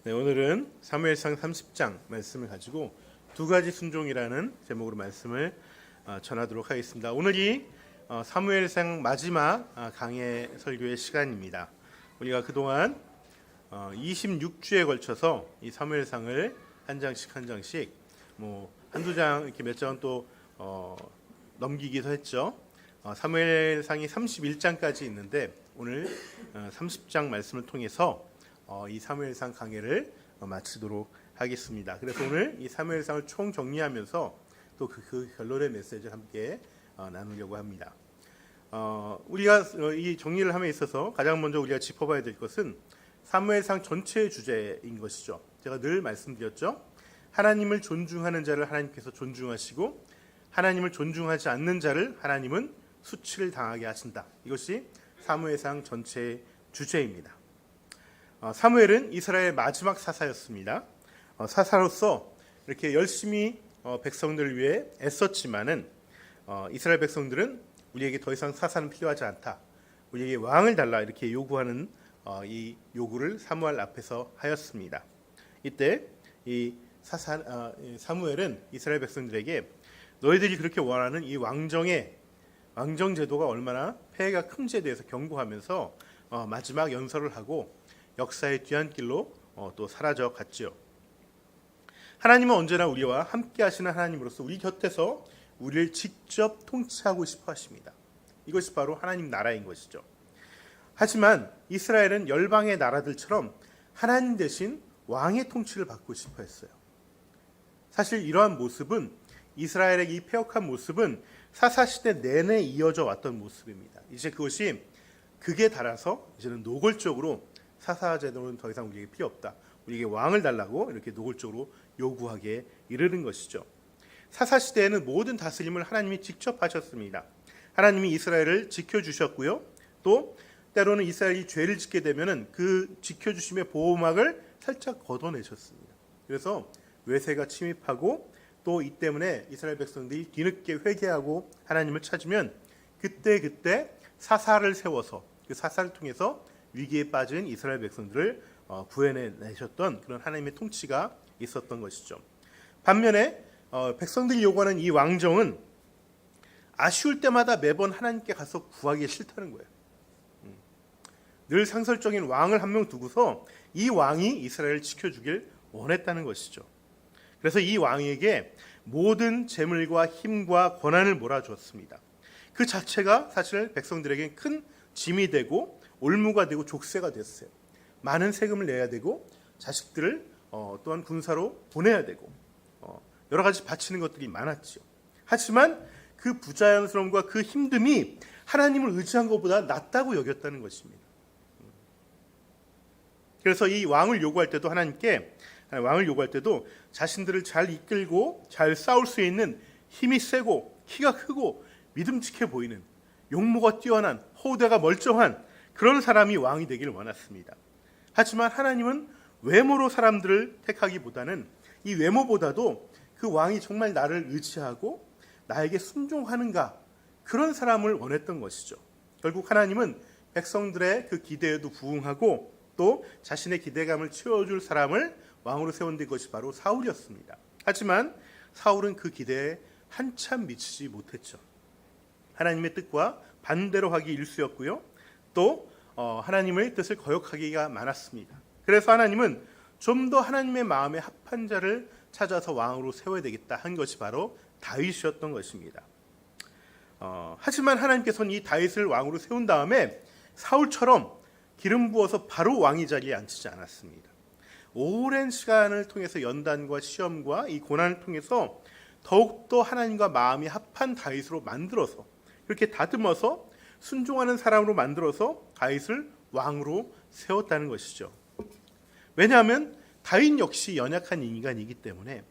네, 오늘은 사무엘상 30장 말씀을 가지고 두 가지 순종이라는 제목으로 말씀을 전하도록 하겠습니다. 오늘이 사무엘상 마지막 강해 설교의 시간입니다. 우리가 그동안 26주에 걸쳐서 이 사무엘상을 한 장씩 한두 장 이렇게 몇 장은 또 넘기기도 했죠. 사무엘상이 31장까지 있는데 오늘 30장 말씀을 통해서 이 사무엘상 강해를 마치도록 하겠습니다. 그래서 오늘 이 사무엘상을 총 정리하면서 또 그 결론의 메시지를 함께 나누려고 합니다. 우리가 이 정리를 함에 있어서 가장 먼저 우리가 짚어봐야 될 것은 사무엘상 전체의 주제인 것이죠. 제가 늘 말씀드렸죠. 하나님을 존중하는 자를 하나님께서 존중하시고 하나님을 존중하지 않는 자를 하나님은 수치를 당하게 하신다. 이것이 사무엘상 전체의 주제입니다. 사무엘은 이스라엘의 마지막 사사였습니다. 사사로서 이렇게 열심히 백성들을 위해 애썼지만은 이스라엘 백성들은 우리에게 더 이상 사사는 필요하지 않다. 우리에게 왕을 달라 이렇게 요구하는 이 요구를 사무엘 앞에서 하였습니다. 이때 이 사무엘은 이스라엘 백성들에게 너희들이 그렇게 원하는 이 왕정 제도가 얼마나 폐해가 큰지에 대해서 경고하면서 마지막 연설을 하고 역사의 뒤안길로 또 사라져 갔지요. 하나님은 언제나 우리와 함께 하시는 하나님으로서 우리 곁에서 우리를 직접 통치하고 싶어 하십니다. 이것이 바로 하나님 나라인 것이죠. 하지만 이스라엘은 열방의 나라들처럼 하나님 대신 왕의 통치를 받고 싶어 했어요. 사실 이러한 모습은 이스라엘의 이 패역한 모습은 사사시대 내내 이어져 왔던 모습입니다. 이제 그것이 극에 달아서 이제는 노골적으로 사사 제도는 더 이상 우리에게 필요 없다. 우리에게 왕을 달라고 이렇게 노골적으로 요구하게 이르는 것이죠. 사사 시대에는 모든 다스림을 하나님이 직접 하셨습니다. 하나님이 이스라엘을 지켜주셨고요. 또 때로는 이스라엘이 죄를 짓게 되면은 그 지켜주심의 보호막을 살짝 걷어내셨습니다. 그래서 외세가 침입하고 또 이 때문에 이스라엘 백성들이 뒤늦게 회개하고 하나님을 찾으면 그때 사사를 세워서 그 사사를 통해서 위기에 빠진 이스라엘 백성들을 구해내셨던 그런 하나님의 통치가 있었던 것이죠. 반면에 백성들이 요구하는 이 왕정은 아쉬울 때마다 매번 하나님께 가서 구하기 싫다는 거예요. 늘 상설적인 왕을 한 명 두고서 이 왕이 이스라엘을 지켜주길 원했다는 것이죠. 그래서 이 왕에게 모든 재물과 힘과 권한을 몰아주었습니다. 그 자체가 사실 백성들에게 큰 짐이 되고 올무가 되고 족쇄가 됐어요. 많은 세금을 내야 되고 자식들을 또한 군사로 보내야 되고 여러 가지 바치는 것들이 많았죠. 하지만 그 부자연스러움과 그 힘듦이 하나님을 의지한 것보다 낫다고 여겼다는 것입니다. 그래서 이 왕을 요구할 때도 자신들을 잘 이끌고 잘 싸울 수 있는 힘이 세고 키가 크고 믿음직해 보이는 용모가 뛰어난 호대가 멀쩡한 그런 사람이 왕이 되기를 원했습니다. 하지만 하나님은 외모로 사람들을 택하기보다는 이 외모보다도 그 왕이 정말 나를 의지하고 나에게 순종하는가 그런 사람을 원했던 것이죠. 결국 하나님은 백성들의 그 기대에도 부응하고 또 자신의 기대감을 채워줄 사람을 왕으로 세운 것이 바로 사울이었습니다. 하지만 사울은 그 기대에 한참 미치지 못했죠. 하나님의 뜻과 반대로 하기 일쑤였고요. 또 하나님의 뜻을 거역하기가 많았습니다. 그래서 하나님은 좀 더 하나님의 마음에 합한 자를 찾아서 왕으로 세워야 되겠다 한 것이 바로 다윗이었던 것입니다. 하지만 하나님께서는 이 다윗을 왕으로 세운 다음에 사울처럼 기름 부어서 바로 왕위 자리에 앉히지 않았습니다. 오랜 시간을 통해서 연단과 시험과 이 고난을 통해서 더욱더 하나님과 마음이 합한 다윗으로 만들어서 그렇게 다듬어서 순종하는 사람으로 만들어서 다윗을 왕으로 세웠다는 것이죠. 왜냐하면 다윗 역시 연약한 인간이기 때문에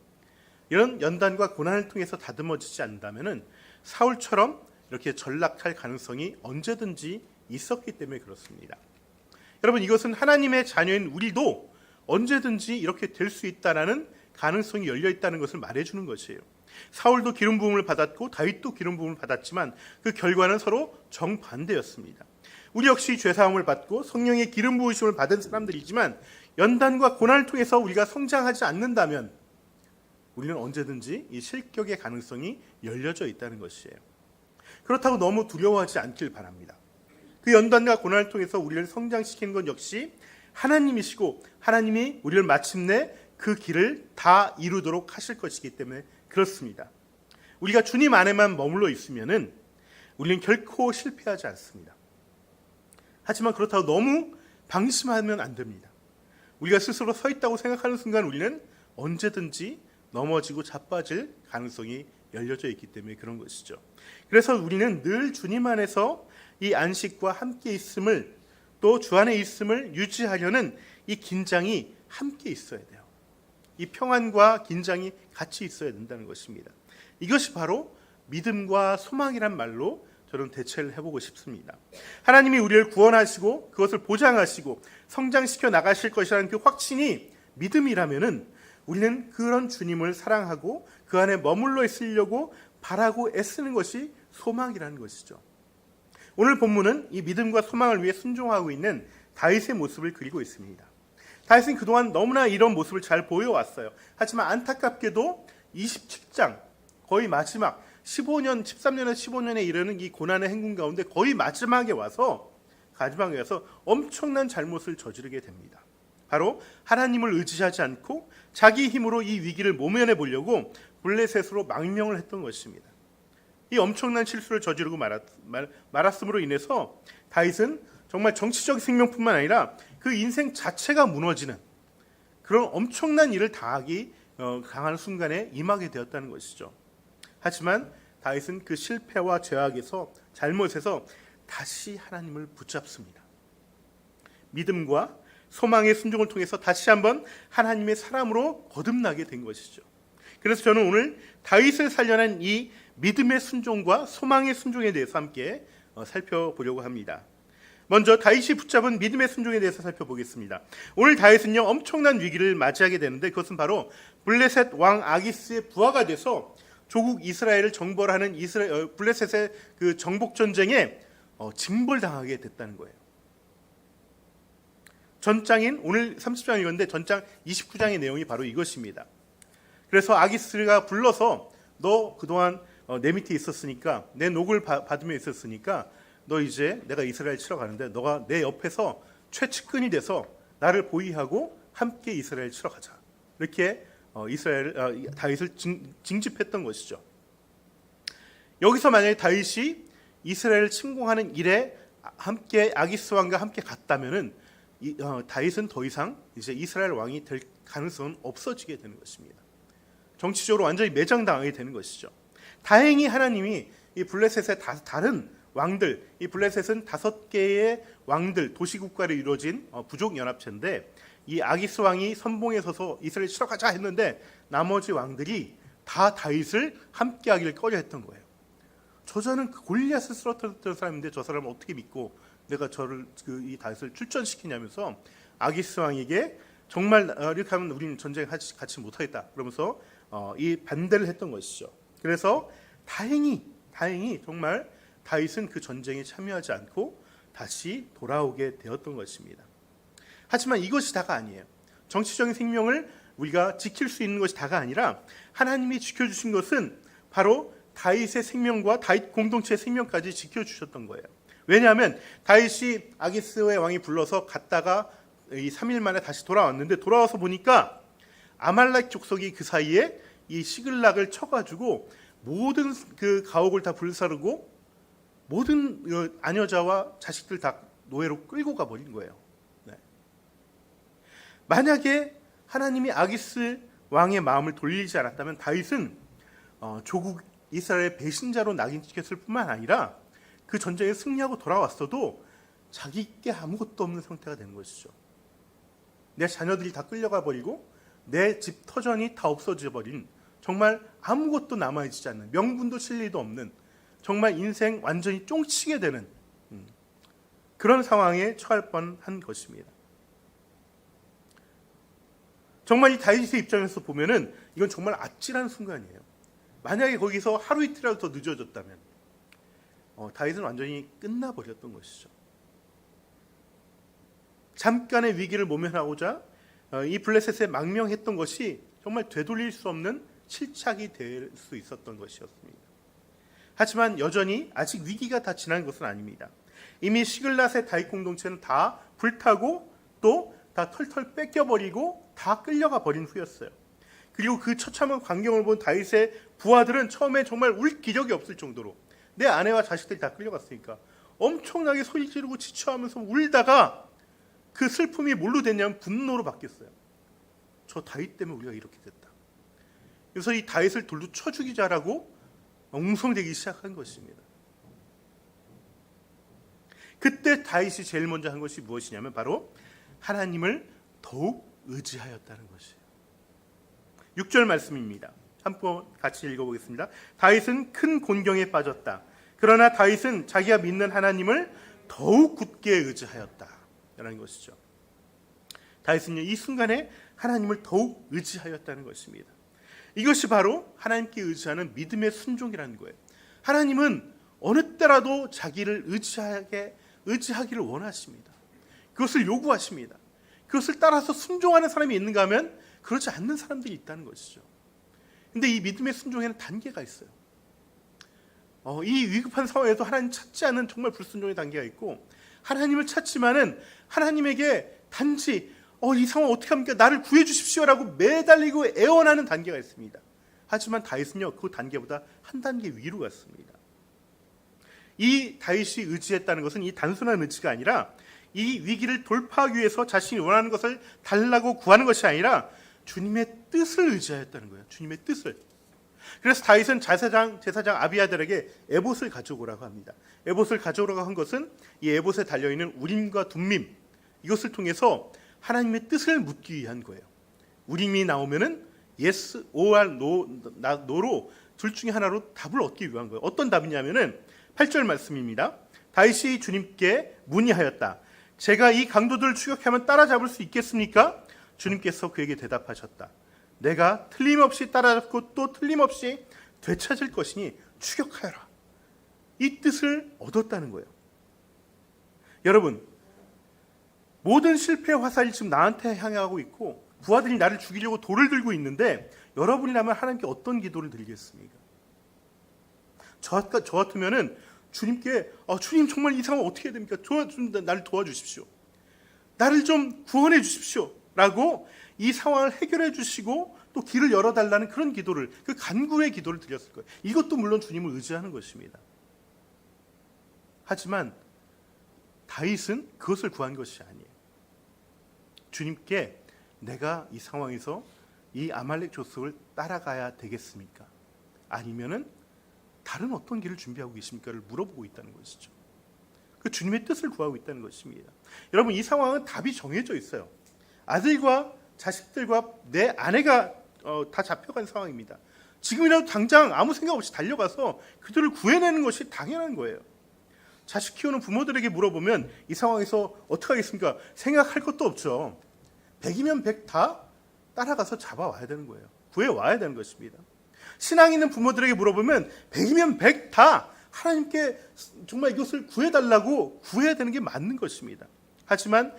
이런 연단과 고난을 통해서 다듬어지지 않는다면 사울처럼 이렇게 전락할 가능성이 언제든지 있었기 때문에 그렇습니다. 여러분, 이것은 하나님의 자녀인 우리도 언제든지 이렇게 될 수 있다라는 가능성이 열려 있다는 것을 말해주는 것이에요. 사울도 기름 부음을 받았고 다윗도 기름 부음을 받았지만 그 결과는 서로 정반대였습니다. 우리 역시 죄사함을 받고 성령의 기름 부으심을 받은 사람들이지만 연단과 고난을 통해서 우리가 성장하지 않는다면 우리는 언제든지 이 실격의 가능성이 열려져 있다는 것이에요. 그렇다고 너무 두려워하지 않길 바랍니다. 그 연단과 고난을 통해서 우리를 성장시키는 것 역시 하나님이시고 하나님이 우리를 마침내 그 길을 다 이루도록 하실 것이기 때문에 그렇습니다. 우리가 주님 안에만 머물러 있으면은 우리는 결코 실패하지 않습니다. 하지만 그렇다고 너무 방심하면 안 됩니다. 우리가 스스로 서 있다고 생각하는 순간 우리는 언제든지 넘어지고 자빠질 가능성이 열려져 있기 때문에 그런 것이죠. 그래서 우리는 늘 주님 안에서 이 안식과 함께 있음을, 또 주 안에 있음을 유지하려는 이 긴장이 함께 있어야 돼요. 이 평안과 긴장이 같이 있어야 된다는 것입니다. 이것이 바로 믿음과 소망이란 말로 저는 대체를 해보고 싶습니다. 하나님이 우리를 구원하시고 그것을 보장하시고 성장시켜 나가실 것이라는 그 확신이 믿음이라면은 우리는 그런 주님을 사랑하고 그 안에 머물러 있으려고 바라고 애쓰는 것이 소망이라는 것이죠. 오늘 본문은 이 믿음과 소망을 위해 순종하고 있는 다윗의 모습을 그리고 있습니다. 다윗은 그동안 너무나 이런 모습을 잘 보여왔어요. 하지만 안타깝게도 27장 거의 마지막 13년에서 15년에 이르는 이 고난의 행군 가운데 거의 마지막에 와서 엄청난 잘못을 저지르게 됩니다. 바로 하나님을 의지하지 않고 자기 힘으로 이 위기를 모면해 보려고 블레셋으로 망명을 했던 것입니다. 이 엄청난 실수를 저지르고 말았음으로 인해서 다윗은 정말 정치적 생명뿐만 아니라 그 인생 자체가 무너지는 그런 엄청난 일을 당하기 강한 순간에 임하게 되었다는 것이죠. 하지만 다윗은 그 실패와 죄악에서 잘못에서 다시 하나님을 붙잡습니다. 믿음과 소망의 순종을 통해서 다시 한번 하나님의 사람으로 거듭나게 된 것이죠. 그래서 저는 오늘 다윗을 살려낸 이 믿음의 순종과 소망의 순종에 대해서 함께 살펴보려고 합니다. 먼저 다윗이 붙잡은 믿음의 순종에 대해서 살펴보겠습니다. 오늘 다윗은요 엄청난 위기를 맞이하게 되는데 그것은 바로 블레셋 왕 아기스의 부하가 돼서 조국 이스라엘을 정벌하는 블레셋의 그 정복 전쟁에 징벌당하게 됐다는 거예요. 전장인 오늘 30장 읽었는데 전장 29장의 내용이 바로 이것입니다. 그래서 아기스가 불러서 너 그동안 내 밑에 있었으니까 내 녹을 받으며 있었으니까 너 이제 내가 이스라엘 치러 가는데 너가 내 옆에서 최측근이 돼서 나를 보위하고 함께 이스라엘 치러 가자. 이렇게 다윗을 징집했던 것이죠. 여기서 만약에 다윗이 이스라엘을 침공하는 일에 함께 아기스 왕과 함께 갔다면은 다윗은 더 이상 이제 이스라엘 왕이 될 가능성은 없어지게 되는 것입니다. 정치적으로 완전히 매장당하게 되는 것이죠. 다행히 하나님이 이 블레셋의 다른 왕들, 이 블레셋은 5개의 왕들, 도시국가로 이루어진 부족연합체인데 이 아기스 왕이 선봉에 서서 이스라엘 치러 가자 했는데 나머지 왕들이 다 다윗을 함께하기를 꺼려했던 거예요. 저자는 골리앗을 쓰러뜨렸던 사람인데 저 사람을 어떻게 믿고 내가 이 다윗을 출전시키냐면서 아기스 왕에게 정말 이렇게 하면 우리는 전쟁 같이 못하겠다 그러면서 이 반대를 했던 것이죠. 그래서 다행히 정말 다윗은 그 전쟁에 참여하지 않고 다시 돌아오게 되었던 것입니다. 하지만 이것이 다가 아니에요. 정치적인 생명을 우리가 지킬 수 있는 것이 다가 아니라 하나님이 지켜주신 것은 바로 다윗의 생명과 다윗 공동체의 생명까지 지켜주셨던 거예요. 왜냐하면 다윗이 아기스의 왕이 불러서 갔다가 이 3일 만에 다시 돌아왔는데 돌아와서 보니까 아말렉 족속이 그 사이에 이 시글락을 쳐가지고 모든 그 가옥을 다 불사르고 모든 아녀자와 자식들 다 노예로 끌고 가버린 거예요. 네. 만약에 하나님이 아기스 왕의 마음을 돌리지 않았다면 다윗은 조국 이스라엘 배신자로 낙인 찍혔을 뿐만 아니라 그 전쟁에 승리하고 돌아왔어도 자기께 아무것도 없는 상태가 되는 것이죠. 내 자녀들이 다 끌려가 버리고 내 집 터전이 다 없어져 버린 정말 아무것도 남아있지 않는 명분도 실리도 없는 정말 인생 완전히 쫑치게 되는 그런 상황에 처할 뻔한 것입니다. 정말 이 다윗의 입장에서 보면은 이건 정말 아찔한 순간이에요. 만약에 거기서 하루 이틀이라도 더 늦어졌다면 다윗은 완전히 끝나버렸던 것이죠. 잠깐의 위기를 모면하고자 이 블레셋에 망명했던 것이 정말 되돌릴 수 없는 실착이 될 수 있었던 것이었습니다. 하지만 여전히 아직 위기가 다 지난 것은 아닙니다. 이미 시글랏의 다윗 공동체는 다 불타고 또 다 털털 뺏겨버리고 다 끌려가 버린 후였어요. 그리고 그 처참한 광경을 본 다윗의 부하들은 처음에 정말 울 기력이 없을 정도로, 내 아내와 자식들이 다 끌려갔으니까 엄청나게 소리 지르고 지쳐하면서 울다가 그 슬픔이 뭘로 됐냐면 분노로 바뀌었어요. 저 다윗 때문에 우리가 이렇게 됐다. 그래서 이 다윗을 돌로 쳐 죽이자라고 엉성대기 시작한 것입니다. 그때 다윗이 제일 먼저 한 것이 무엇이냐면 바로 하나님을 더욱 의지하였다는 것이에요. 6절 말씀입니다. 한번 같이 읽어보겠습니다. 다윗은 큰 곤경에 빠졌다. 그러나 다윗은 자기가 믿는 하나님을 더욱 굳게 의지하였다 라는 것이죠. 다윗은요, 이 순간에 하나님을 더욱 의지하였다는 것입니다. 이것이 바로 하나님께 의지하는 믿음의 순종이라는 거예요. 하나님은 어느 때라도 자기를 의지하기를 원하십니다. 그것을 요구하십니다. 그것을 따라서 순종하는 사람이 있는가 하면 그렇지 않는 사람들이 있다는 것이죠. 근데 이 믿음의 순종에는 단계가 있어요. 이 위급한 상황에도 하나님 찾지 않는 정말 불순종의 단계가 있고, 하나님을 찾지만은 하나님에게 단지 이 상황 어떻게 합니까? 나를 구해 주십시오라고 매달리고 애원하는 단계가 있습니다. 하지만 다윗은요, 그 단계보다 한 단계 위로 갔습니다. 이 다윗이 의지했다는 것은 이 단순한 의지가 아니라 이 위기를 돌파하기 위해서 자신이 원하는 것을 달라고 구하는 것이 아니라 주님의 뜻을 의지하였다는 거예요. 주님의 뜻을. 그래서 다윗은 제사장 아비아들에게 에봇을 가져오라고 합니다. 에봇을 가져오라고 한 것은 이 에봇에 달려있는 우림과 둠밈, 이것을 통해서 하나님의 뜻을 묻기 위한 거예요. 우림이 나오면은 yes, or no로 둘 중에 하나로 답을 얻기 위한 거예요. 어떤 답이냐면은 8절 말씀입니다. 다윗이 주님께 문의하였다. 제가 이 강도들을 추격하면 따라잡을 수 있겠습니까? 주님께서 그에게 대답하셨다. 내가 틀림없이 따라잡고 또 틀림없이 되찾을 것이니 추격하여라. 이 뜻을 얻었다는 거예요. 여러분, 모든 실패의 화살이 지금 나한테 향하고 있고 부하들이 나를 죽이려고 돌을 들고 있는데 여러분이라면 하나님께 어떤 기도를 드리겠습니까? 저 같으면은 주님께 주님 정말 이 상황 어떻게 해야 됩니까? 나를 도와주십시오. 나를 좀 구원해 주십시오. 라고 이 상황을 해결해 주시고 또 길을 열어달라는 그런 기도를, 그 간구의 기도를 드렸을 거예요. 이것도 물론 주님을 의지하는 것입니다. 하지만 다윗은 그것을 구한 것이 아니에요. 주님께 내가 이 상황에서 이 아말렉 족속을 따라가야 되겠습니까? 아니면은 다른 어떤 길을 준비하고 계십니까를 물어보고 있다는 것이죠. 그 주님의 뜻을 구하고 있다는 것입니다. 여러분, 이 상황은 답이 정해져 있어요. 아들과 자식들과 내 아내가 다 잡혀간 상황입니다. 지금이라도 당장 아무 생각 없이 달려가서 그들을 구해내는 것이 당연한 거예요. 자식 키우는 부모들에게 물어보면 이 상황에서 어떻게 하겠습니까? 생각할 것도 없죠. 100이면 100 다 따라가서 잡아와야 되는 거예요. 구해와야 되는 것입니다. 신앙 있는 부모들에게 물어보면 100이면 100 다 하나님께 정말 이것을 구해달라고 구해야 되는 게 맞는 것입니다. 하지만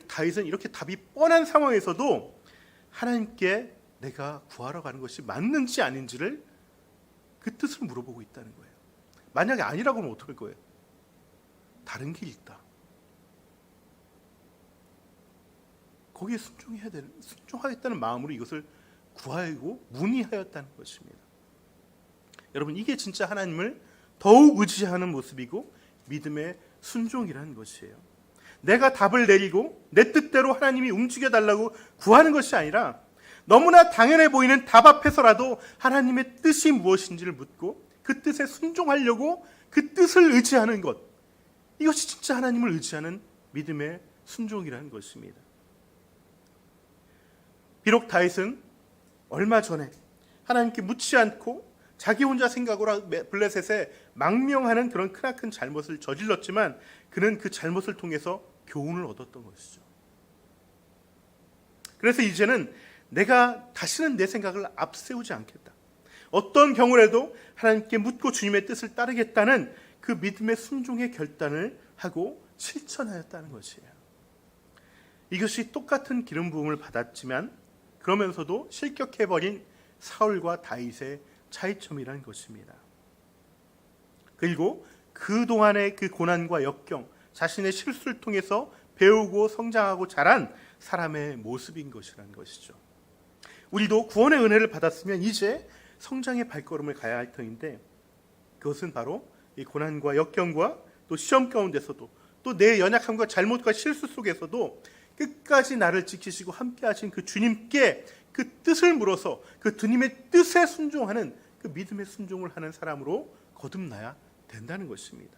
다윗은 이렇게 답이 뻔한 상황에서도 하나님께 내가 구하러 가는 것이 맞는지 아닌지를 그 뜻을 물어보고 있다는 거예요. 만약에 아니라고 하면 어떡할 거예요? 다른 길이 있다. 거기에 순종하겠다는 마음으로 이것을 구하고 문의하였다는 것입니다. 여러분, 이게 진짜 하나님을 더욱 의지하는 모습이고 믿음의 순종이라는 것이에요. 내가 답을 내리고 내 뜻대로 하나님이 움직여달라고 구하는 것이 아니라 너무나 당연해 보이는 답 앞에서라도 하나님의 뜻이 무엇인지를 묻고 그 뜻에 순종하려고 그 뜻을 의지하는 것, 이것이 진짜 하나님을 의지하는 믿음의 순종이라는 것입니다. 비록 다윗은 얼마 전에 하나님께 묻지 않고 자기 혼자 생각으로 블레셋에 망명하는 그런 크나큰 잘못을 저질렀지만 그는 그 잘못을 통해서 교훈을 얻었던 것이죠. 그래서 이제는 내가 다시는 내 생각을 앞세우지 않겠다. 어떤 경우라도 하나님께 묻고 주님의 뜻을 따르겠다는 그 믿음의 순종의 결단을 하고 실천하였다는 것이에요. 이것이 똑같은 기름 부음을 받았지만 그러면서도 실격해버린 사울과 다윗의 차이점이라는 것입니다. 그리고 그동안의 그 고난과 역경, 자신의 실수를 통해서 배우고 성장하고 자란 사람의 모습인 것이라는 것이죠. 우리도 구원의 은혜를 받았으면 이제 성장의 발걸음을 가야 할 터인데 그것은 바로 이 고난과 역경과 또 시험 가운데서도 또 내 연약함과 잘못과 실수 속에서도 끝까지 나를 지키시고 함께 하신 그 주님께 그 뜻을 물어서 그 주님의 뜻에 순종하는 그 믿음의 순종을 하는 사람으로 거듭나야 된다는 것입니다.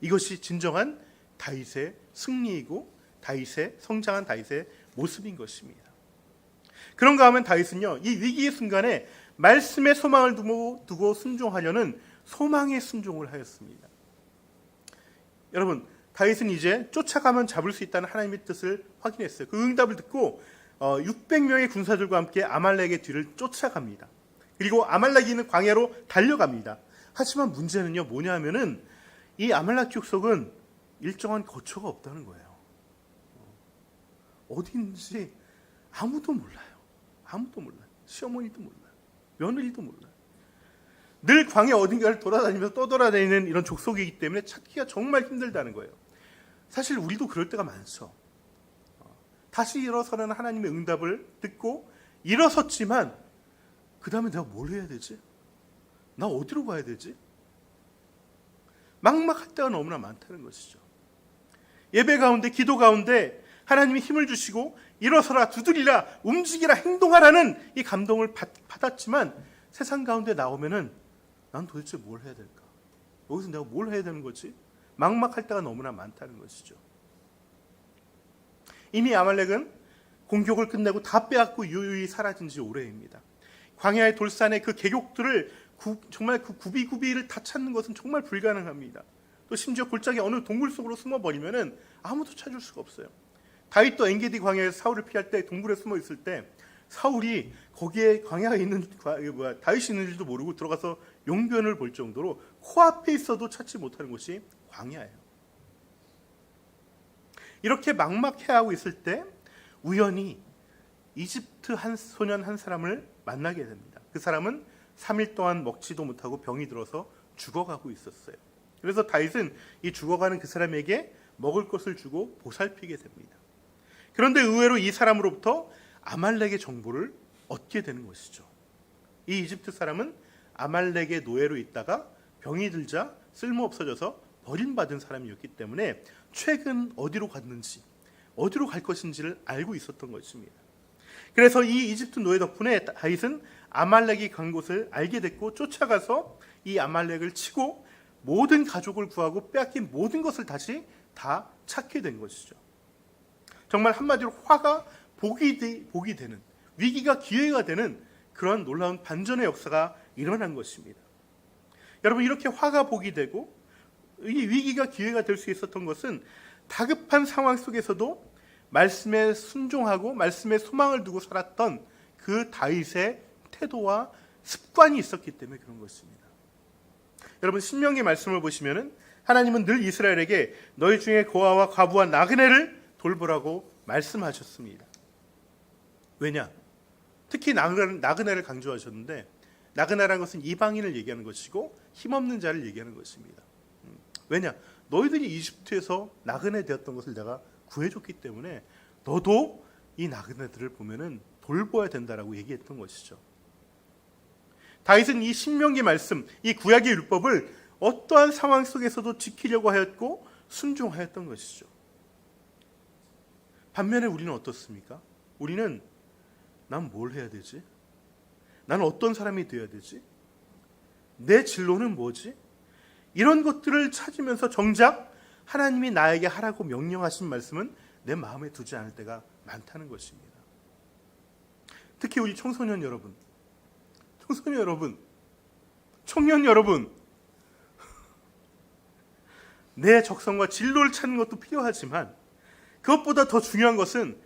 이것이 진정한 다윗의 승리이고 다윗의 성장한 다윗의 모습인 것입니다. 그런가 하면 다윗은요, 이 위기의 순간에 말씀의 소망을 두고 순종하려는 소망의 순종을 하였습니다. 여러분, 다윗은 이제 쫓아가면 잡을 수 있다는 하나님의 뜻을 확인했어요. 그 응답을 듣고 600명의 군사들과 함께 아말렉의 뒤를 쫓아갑니다. 그리고 아말렉이 있는 광야로 달려갑니다. 하지만 문제는요, 뭐냐 하면은 이 아말렉 족속은 일정한 거처가 없다는 거예요. 어디인지 아무도 몰라요. 아무도 몰라요. 시어머니도 몰라요. 며느리도 몰라요. 늘 광야 어딘가를 돌아다니면서 떠돌아다니는 이런 족속이기 때문에 찾기가 정말 힘들다는 거예요. 사실 우리도 그럴 때가 많죠. 다시 일어서는 하나님의 응답을 듣고 일어섰지만 그 다음에 내가 뭘 해야 되지? 나 어디로 가야 되지? 막막할 때가 너무나 많다는 것이죠. 예배 가운데, 기도 가운데 하나님이 힘을 주시고 일어서라, 두드리라, 움직이라, 행동하라는 이 감동을 받았지만 세상 가운데 나오면은 난 도대체 뭘 해야 될까? 여기서 내가 뭘 해야 되는 거지? 막막할 때가 너무나 많다는 것이죠. 이미 아말렉은 공격을 끝내고 다 빼앗고 유유히 사라진 지 오래입니다. 광야의 돌산의 그 계곡들을 정말 그 구비구비를 다 찾는 것은 정말 불가능합니다. 또 심지어 골짜기 어느 동굴 속으로 숨어버리면은 아무도 찾을 수가 없어요. 다윗도 엔게디 광야에서 사울을 피할 때 동굴에 숨어 있을 때 사울이 거기에 광야에 있는 다윗이 있는 줄도 모르고 들어가서 용변을 볼 정도로 코앞에 있어도 찾지 못하는 곳이 광야예요. 이렇게 막막해하고 있을 때 우연히 이집트 한 소년 한 사람을 만나게 됩니다. 그 사람은 3일 동안 먹지도 못하고 병이 들어서 죽어가고 있었어요. 그래서 다윗은 이 죽어가는 그 사람에게 먹을 것을 주고 보살피게 됩니다. 그런데 의외로 이 사람으로부터 아말렉의 정보를 얻게 되는 것이죠. 이 이집트 사람은 아말렉의 노예로 있다가 병이 들자 쓸모없어져서 버림받은 사람이었기 때문에 최근 어디로 갔는지, 어디로 갈 것인지를 알고 있었던 것입니다. 그래서 이 이집트 노예 덕분에 다윗은 아말렉이 간 곳을 알게 됐고 쫓아가서 이 아말렉을 치고 모든 가족을 구하고 빼앗긴 모든 것을 다시 다 찾게 된 것이죠. 정말 한마디로 화가 복이 되는, 위기가 기회가 되는 그런 놀라운 반전의 역사가 일어난 것입니다. 여러분, 이렇게 화가 복이 되고 이 위기가 기회가 될 수 있었던 것은 다급한 상황 속에서도 말씀에 순종하고 말씀에 소망을 두고 살았던 그 다윗의 태도와 습관이 있었기 때문에 그런 것입니다. 여러분, 신명기 말씀을 보시면은 하나님은 늘 이스라엘에게 너희 중에 고아와 과부와 나그네를 돌보라고 말씀하셨습니다. 왜냐? 특히 나그네를 강조하셨는데 나그네라는 것은 이방인을 얘기하는 것이고 힘없는 자를 얘기하는 것입니다. 왜냐? 너희들이 이집트에서 나그네 되었던 것을 내가 구해줬기 때문에 너도 이 나그네들을 보면은 돌봐야 된다라고 얘기했던 것이죠. 다윗은 이 신명기 말씀, 이 구약의 율법을 어떠한 상황 속에서도 지키려고 하였고 순종하였던 것이죠. 반면에 우리는 어떻습니까? 우리는 난 뭘 해야 되지? 나는 어떤 사람이 되어야 되지? 내 진로는 뭐지? 이런 것들을 찾으면서 정작 하나님이 나에게 하라고 명령하신 말씀은 내 마음에 두지 않을 때가 많다는 것입니다. 특히 우리 청소년 여러분, 청년 여러분, 내 적성과 진로를 찾는 것도 필요하지만 그것보다 더 중요한 것은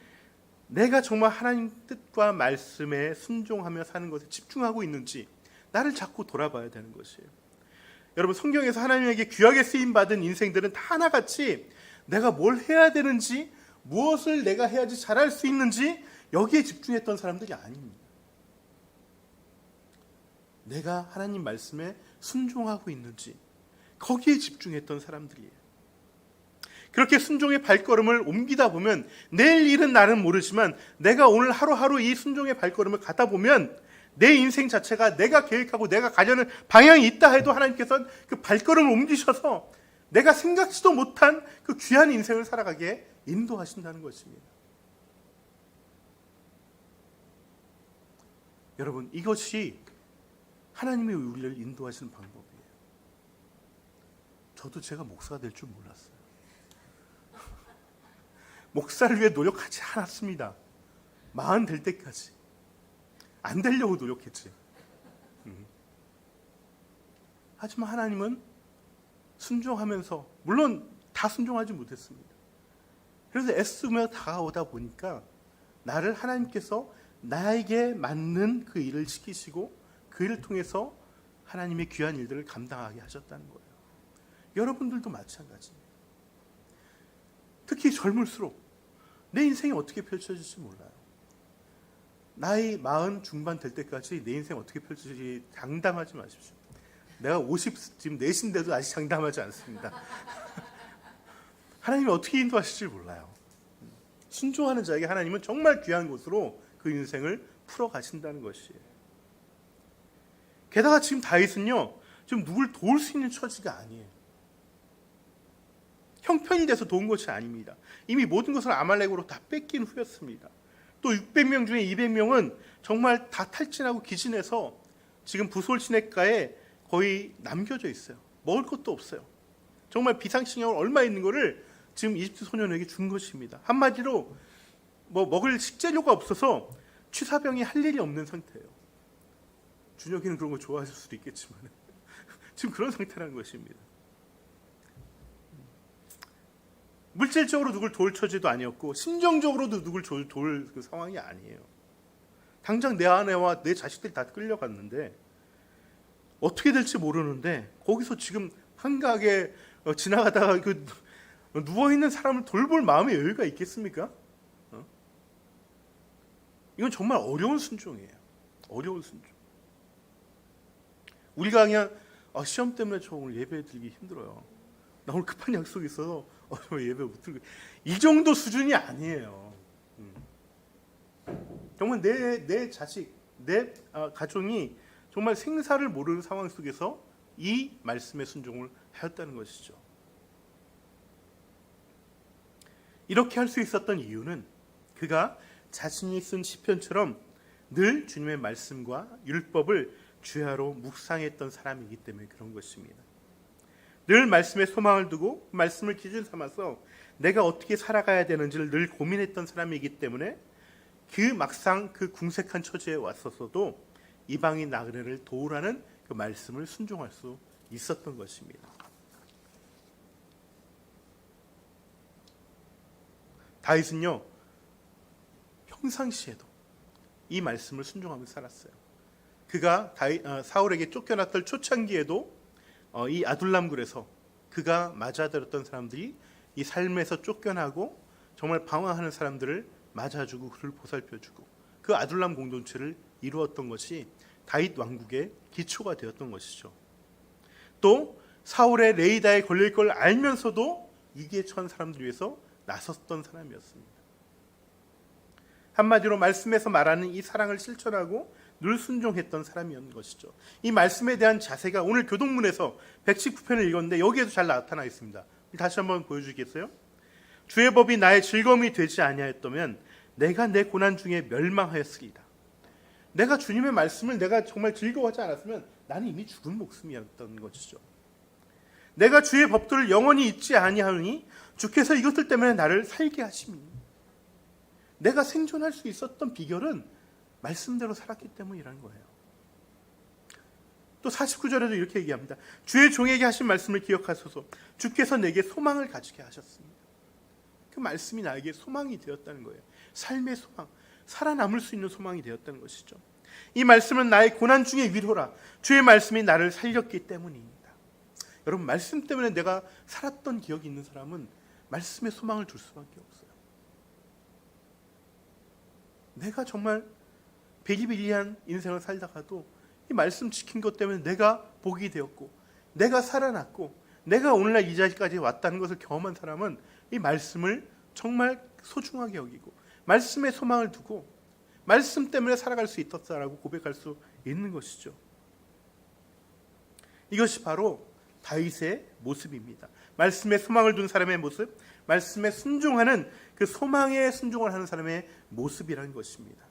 내가 정말 하나님 뜻과 말씀에 순종하며 사는 것에 집중하고 있는지 나를 자꾸 돌아봐야 되는 것이에요. 여러분, 성경에서 하나님에게 귀하게 쓰임받은 인생들은 다 하나같이 내가 뭘 해야 되는지 무엇을 내가 해야지 잘할 수 있는지 여기에 집중했던 사람들이 아닙니다. 내가 하나님 말씀에 순종하고 있는지 거기에 집중했던 사람들이에요. 그렇게 순종의 발걸음을 옮기다 보면 내일 일은 나는 모르지만 내가 오늘 하루하루 이 순종의 발걸음을 가다 보면 내 인생 자체가 내가 계획하고 내가 가려는 방향이 있다 해도 하나님께서는 그 발걸음을 옮기셔서 내가 생각지도 못한 그 귀한 인생을 살아가게 인도하신다는 것입니다. 여러분, 이것이 하나님이 우리를 인도하시는 방법이에요. 저도 제가 목사가 될 줄 몰랐어요. 목사를 위해 노력하지 않았습니다. 40 될 때까지. 안 되려고 노력했지. 하지만 하나님은 순종하면서, 물론 다 순종하지 못했습니다. 그래서 애쓰며 다가오다 보니까 나를 하나님께서 나에게 맞는 그 일을 시키시고 그 일을 통해서 하나님의 귀한 일들을 감당하게 하셨다는 거예요. 여러분들도 마찬가지입니다. 특히 젊을수록 내 인생이 어떻게 펼쳐질지 몰라요. 나이 40 중반 될 때까지 내 인생 어떻게 펼쳐질지 장담하지 마십시오. 내가 50 지금 내신데도 아직 장담하지 않습니다. 하나님이 어떻게 인도하실지 몰라요. 순종하는 자에게 하나님은 정말 귀한 곳으로 그 인생을 풀어 가신다는 것이에요. 게다가 지금 다윗은요, 지금 누굴 도울 수 있는 처지가 아니에요. 형편이 돼서 도운 것이 아닙니다. 이미 모든 것을 아말렉으로 다 뺏긴 후였습니다. 또 600명 중에 200명은 정말 다 탈진하고 기진해서 지금 부솔 시냇가에 거의 남겨져 있어요. 먹을 것도 없어요. 정말 비상식량을 얼마 있는 거를 지금 이집트 소년에게 준 것입니다. 한마디로 뭐 먹을 식재료가 없어서 취사병이 할 일이 없는 상태예요. 준혁이는 그런 거 좋아하실 수도 있겠지만 지금 그런 상태라는 것입니다. 물질적으로 누굴 도울 처지도 아니었고 심정적으로도 누굴 도울 그 상황이 아니에요. 당장 내 아내와 내 자식들이 다 끌려갔는데 어떻게 될지 모르는데 거기서 지금 한가하게 지나가다가 그 누워있는 사람을 돌볼 마음의 여유가 있겠습니까? 이건 정말 어려운 순종이에요. 어려운 순종. 우리가 그냥 시험 때문에 저 오늘 예배 드리기 힘들어요. 나 오늘 급한 약속이 있어서 예배 못 드리고, 이 정도 수준이 아니에요. 정말 내 자식, 내 가정이 정말 생사를 모르는 상황 속에서 이 말씀의 순종을 하였다는 것이죠. 이렇게 할 수 있었던 이유는 그가 자신이 쓴 시편처럼 늘 주님의 말씀과 율법을 주야로 묵상했던 사람이기 때문에 그런 것입니다. 늘 말씀에 소망을 두고 말씀을 기준 삼아서 내가 어떻게 살아가야 되는지를 늘 고민했던 사람이기 때문에 그 막상 그 궁색한 처지에 왔었어도 이방인 나그네를 도우라는 그 말씀을 순종할 수 있었던 것입니다. 다윗은요, 평상시에도 이 말씀을 순종하며 살았어요. 그가 사울에게 쫓겨났던 초창기에도 이 아둘람 굴에서 그가 맞아들었던 사람들이 이 삶에서 쫓겨나고 정말 방황하는 사람들을 맞아주고 그를 보살펴주고 그 아둘람 공동체를 이루었던 것이 다윗 왕국의 기초가 되었던 것이죠. 또 사울의 레이다에 걸릴 걸 알면서도 위기에 처한 사람들 위해서 나섰던 사람이었습니다. 한마디로 말씀에서 말하는 이 사랑을 실천하고 늘 순종했던 사람이었는 것이죠. 이 말씀에 대한 자세가 오늘 교동문에서 119편을 읽었는데 여기에도 잘 나타나 있습니다. 다시 한번 보여주시겠어요? 주의 법이 나의 즐거움이 되지 아니하였다면 내가 내 고난 중에 멸망하였으리다. 내가 주님의 말씀을 내가 정말 즐거워하지 않았으면 나는 이미 죽은 목숨이었던 것이죠. 내가 주의 법도를 영원히 잊지 아니하노니 주께서 이것들 때문에 나를 살게 하심이니. 내가 생존할 수 있었던 비결은 말씀대로 살았기 때문이라는 거예요. 또 49절에도 이렇게 얘기합니다. 주의 종에게 하신 말씀을 기억하소서. 주께서 내게 소망을 가지게 하셨습니다. 그 말씀이 나에게 소망이 되었다는 거예요. 삶의 소망, 살아남을 수 있는 소망이 되었다는 것이죠. 이 말씀은 나의 고난 중의 위로라. 주의 말씀이 나를 살렸기 때문입니다. 여러분, 말씀 때문에 내가 살았던 기억이 있는 사람은 말씀에 소망을 둘 수밖에 없어요. 내가 정말 베리베리한 인생을 살다가도 이 말씀 지킨 것 때문에 내가 복이 되었고, 내가 살아났고, 내가 오늘날 이 자리까지 왔다는 것을 경험한 사람은 이 말씀을 정말 소중하게 여기고 말씀에 소망을 두고 말씀 때문에 살아갈 수 있었다라고 고백할 수 있는 것이죠. 이것이 바로 다윗의 모습입니다. 말씀에 소망을 둔 사람의 모습, 말씀에 순종하는 그 소망에 순종을 하는 사람의 모습이라는 것입니다.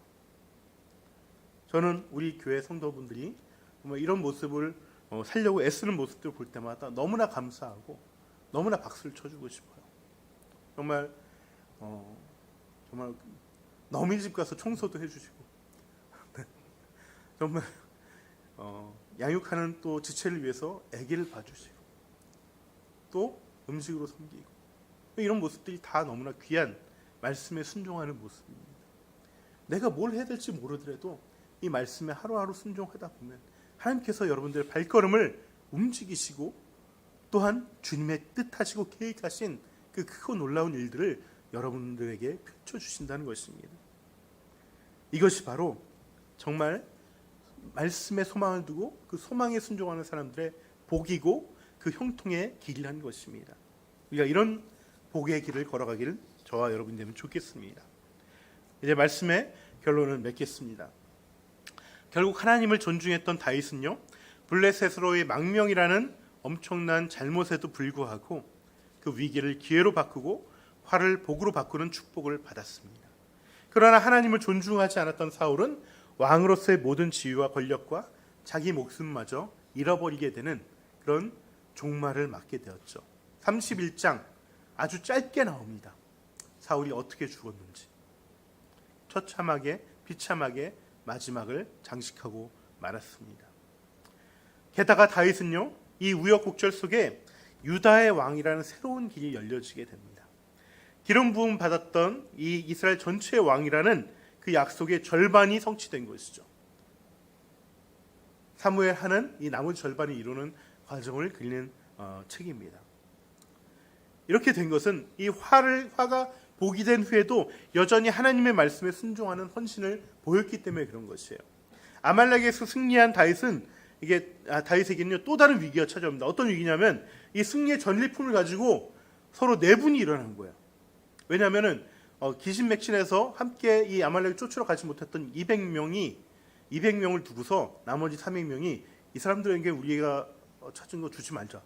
저는 우리 교회 성도분들이 정말 이런 모습을 살려고 애쓰는 모습들을 볼 때마다 너무나 감사하고 너무나 박수를 쳐주고 싶어요. 정말 너미 집 가서 청소도 해주시고 정말 양육하는 또 지체를 위해서 아기를 봐주시고 또 음식으로 섬기고 이런 모습들이 다 너무나 귀한 말씀에 순종하는 모습입니다. 내가 뭘 해야 될지 모르더라도 이 말씀에 하루하루 순종하다 보면 하나님께서 여러분들의 발걸음을 움직이시고 또한 주님의 뜻하시고 계획하신 그 크고 놀라운 일들을 여러분들에게 펼쳐주신다는 것입니다. 이것이 바로 정말 말씀에 소망을 두고 그 소망에 순종하는 사람들의 복이고 그 형통의 길이라는 것입니다. 우리가 이런 복의 길을 걸어가기를 저와 여러분이 되면 좋겠습니다. 이제 말씀의 결론을 맺겠습니다. 결국 하나님을 존중했던 다윗은요, 블레셋으로의 망명이라는 엄청난 잘못에도 불구하고 그 위기를 기회로 바꾸고 화를 복으로 바꾸는 축복을 받았습니다. 그러나 하나님을 존중하지 않았던 사울은 왕으로서의 모든 지위와 권력과 자기 목숨마저 잃어버리게 되는 그런 종말을 맞게 되었죠. 31장 아주 짧게 나옵니다. 사울이 어떻게 죽었는지. 처참하게 비참하게 마지막을 장식하고 말았습니다. 게다가 다윗은요, 이 우여곡절 속에 유다의 왕이라는 새로운 길이 열려지게 됩니다. 기름 부음 받았던 이 이스라엘 전체의 왕이라는 그 약속의 절반이 성취된 것이죠. 사무엘 하는 이 나머지 절반을 이루는 과정을 그리는 책입니다. 이렇게 된 것은 이 화가 복이 된 후에도 여전히 하나님의 말씀에 순종하는 헌신을 보였기 때문에 그런 것이에요. 아말렉에서 승리한 다윗은 다윗에게는요 또 다른 위기가 찾아옵니다. 어떤 위기냐면 이 승리의 전리품을 가지고 서로 내분이 일어나는 거예요. 왜냐하면은 기신맥신에서 함께 이 아말렉을 쫓으러 가지 못했던 200명을 두고서 나머지 300명이 이 사람들에게 우리가 찾은 거 주지 말자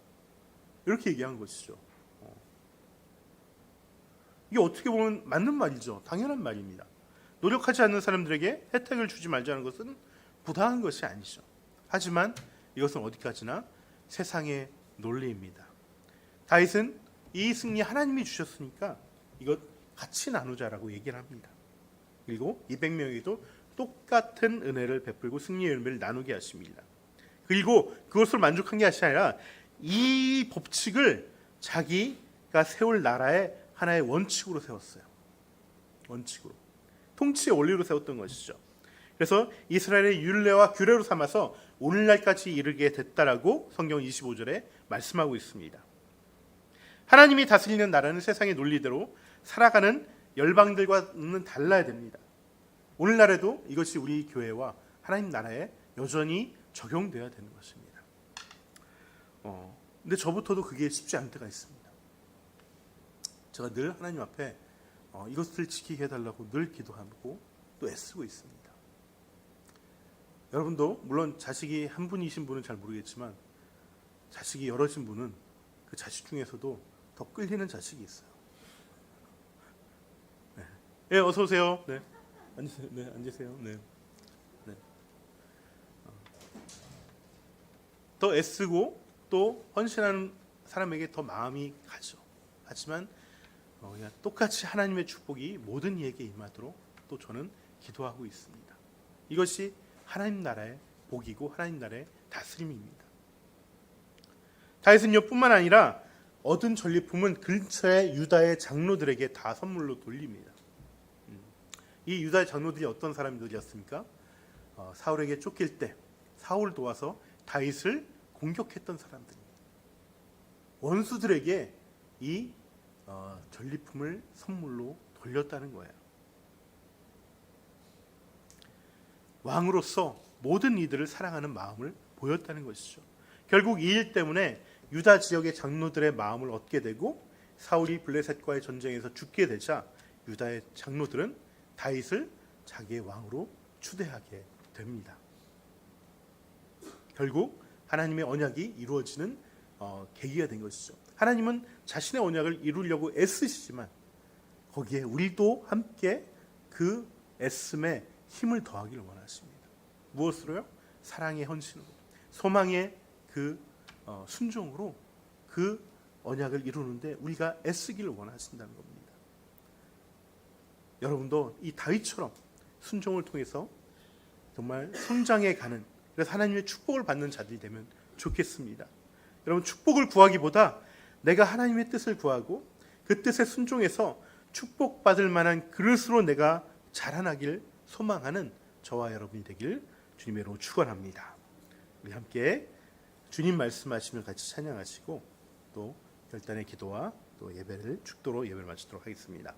이렇게 얘기한 것이죠. 이게 어떻게 보면 맞는 말이죠. 당연한 말입니다. 노력하지 않는 사람들에게 혜택을 주지 말자는 것은 부당한 것이 아니죠. 하지만 이것은 어디까지나 세상의 논리입니다. 다윗은 이 승리 하나님이 주셨으니까 이것 같이 나누자라고 얘기를 합니다. 그리고 200명에게도 똑같은 은혜를 베풀고 승리의 은혜를 나누게 하십니다. 그리고 그것을 만족한 게 아니라 이 법칙을 자기가 세울 나라의 하나의 원칙으로 세웠어요. 원칙으로. 통치의 원리로 세웠던 것이죠. 그래서 이스라엘의 율례와 규례로 삼아서 오늘날까지 이르게 됐다라고 성경 25절에 말씀하고 있습니다. 하나님이 다스리는 나라는 세상의 논리대로 살아가는 열방들과는 달라야 됩니다. 오늘날에도 이것이 우리 교회와 하나님 나라에 여전히 적용되어야 되는 것입니다. 근데 저부터도 그게 쉽지 않을 때가 있습니다. 제가 늘 하나님 앞에 이것을 지키게 해달라고 늘 기도하고 또 애쓰고 있습니다. 여러분도 물론 자식이 한 분이신 분은 잘 모르겠지만 자식이 여럿인 분은 그 자식 중에서도 더 끌리는 자식이 있어요. 네, 어서 오세요. 네, 앉으세요. 네, 앉으세요. 네, 네. 더 애쓰고 또 헌신하는 사람에게 더 마음이 가죠. 하지만 그냥 똑같이 하나님의 축복이 모든 이에게 임하도록 또 저는 기도하고 있습니다. 이것이 하나님 나라의 복이고 하나님 나라의 다스림입니다. 다윗은요 뿐만 아니라 얻은 전리품은 근처의 유다의 장로들에게 다 선물로 돌립니다. 이 유다의 장로들이 어떤 사람들이었습니까? 사울에게 쫓길 때 사울을 도와서 다윗을 공격했던 사람들입니다. 원수들에게 이 전리품을 선물로 돌렸다는 거예요. 왕으로서 모든 이들을 사랑하는 마음을 보였다는 것이죠. 결국 이 일 때문에 유다 지역의 장로들의 마음을 얻게 되고 사울이 블레셋과의 전쟁에서 죽게 되자 유다의 장로들은 다윗을 자기의 왕으로 추대하게 됩니다. 결국 하나님의 언약이 이루어지는 계기가 된 것이죠. 하나님은 자신의 언약을 이루려고 애쓰시지만 거기에 우리도 함께 그 애씀에 힘을 더하기를 원하십니다. 무엇으로요? 사랑의 헌신으로, 소망의 그 순종으로 그 언약을 이루는데 우리가 애쓰기를 원하신다는 겁니다. 여러분도 이 다윗처럼 순종을 통해서 정말 성장해 가는, 그래서 하나님의 축복을 받는 자들이 되면 좋겠습니다. 여러분, 축복을 구하기보다 내가 하나님의 뜻을 구하고 그 뜻에 순종해서 축복받을 만한 그릇으로 내가 자라나길 소망하는 저와 여러분이 되길 주님으로 축원합니다. 우리 함께 주님 말씀하시면 같이 찬양하시고 또 결단의 기도와 또 예배를 축도로 예배를 마치도록 하겠습니다.